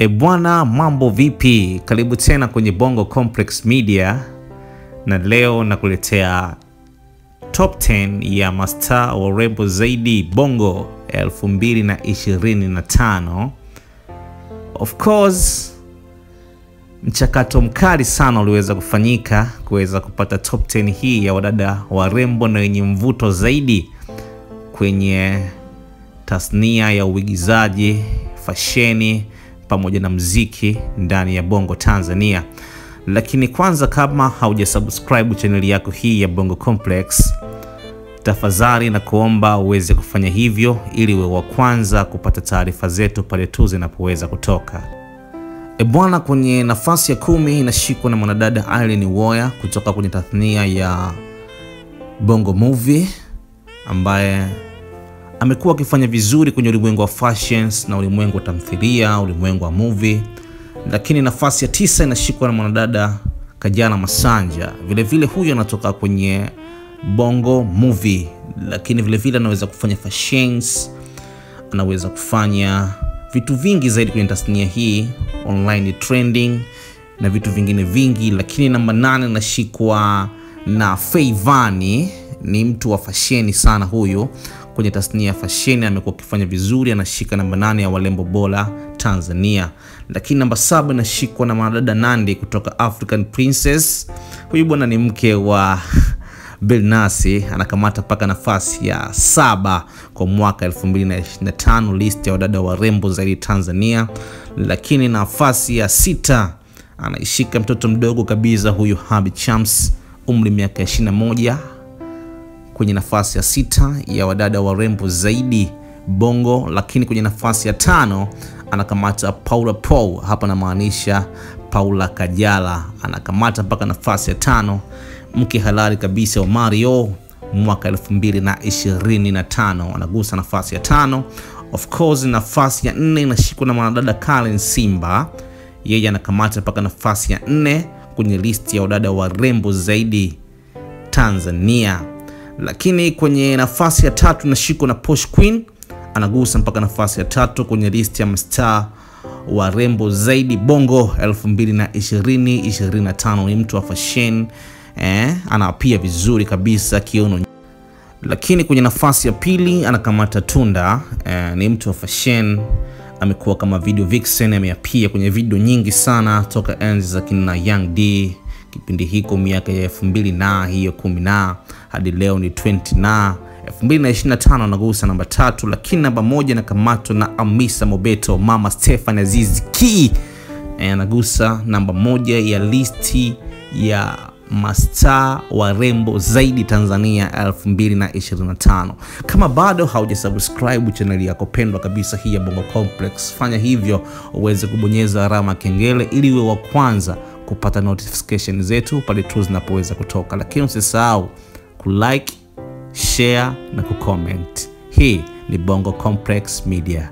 Bwana, mambo vipi? Karibu tena kwenye Bongo Complex Media, na leo nakuletea top 10 ya mastaa warembo zaidi Bongo 2025. Of course, mchakato mkali sana uliweza kufanyika kuweza kupata top 10 hii ya wadada warembo na wenye mvuto zaidi kwenye tasnia ya uigizaji, fasheni pamoja na muziki ndani ya Bongo Tanzania. Lakini kwanza, kama haujasubscribe channel yako hii ya Bongo Complex, tafadhali na kuomba uweze kufanya hivyo ili uwe wa kwanza kupata taarifa zetu pale tu zinapoweza kutoka. Bwana, kwenye nafasi ya 10 inashikwa na mwanadada Irene Uwoya kutoka kwenye tasnia ya Bongo Movie, ambaye amekuwa akifanya vizuri kwenye ulimwengu wa fashions na ulimwengu wa tamthilia, ulimwengu wa movie. Lakini nafasi ya 9 inashikwa na mwanadada Kajala Masanja. Vile vile huyo anatoka kwenye Bongo Movie, lakini vile vile anaweza kufanya fashions, anaweza kufanya vitu vingi zaidi kwenye tasnia hii, online trending na vitu vingine vingi. Lakini namba 8 inashikwa na Feivani. Ni mtu wa fasheni sana huyo kwenye tasnia ya fasheni, amekuwa akifanya vizuri, anashika namba 8 ya walembo bora Tanzania. Lakini namba 7 inashikwa na mwanadada Nandy kutoka African Princess. Huyu bwana ni mke wa Belnasi, anakamata paka nafasi ya 7 kwa mwaka 2025 list ya wadada warembo zaidi Tanzania. Lakini nafasi ya 6 anaishika mtoto mdogo kabisa huyu Habi Chams, umri miaka 21, kwenye nafasi ya 6 ya wadada warembo zaidi Bongo. Lakini kwenye nafasi ya 5 anakamata Paula Paul, hapa namaanisha Paula Kajala, anakamata mpaka nafasi ya 5, mke halali kabisa wa Mario mwaka 2025, anagusa nafasi ya 5. Of course, nafasi ya 4 inashikwa na mwanadada Karen Simba, yeye anakamata mpaka nafasi ya 4 kwenye listi ya wadada warembo zaidi Tanzania. Lakini kwenye nafasi ya 3 inashikwa na Posh Queen, anagusa mpaka nafasi ya 3 kwenye listi ya mastaa warembo zaidi Bongo 2025. Ni mtu wa fashion, anapia vizuri kabisa kiuno. Lakini kwenye nafasi ya 2 anakamata Tunda, ni mtu wa fashion, amekuwa kama video vixen, ameapia kwenye video nyingi sana toka enzi za kina Young D, kipindi hiko miaka ya 2000 na hiyo 10 na hadi leo ni 20 na 2025, anagusa namba 3. Lakini namba 1 anakamatwa na Amisa Mobeto, Mama Stefan Aziz Ki, anagusa namba 1 ya listi ya mastaa warembo zaidi Tanzania 2025. Kama bado haujasubscribe channel yako pendwa kabisa hii ya Bongo Complex, fanya hivyo uweze kubonyeza alama kengele ili uwe wa kwanza kupata notification zetu pale tu zinapoweza kutoka. Lakini usisahau kulike, share na kucomment. Hii ni Bongo Complex Media.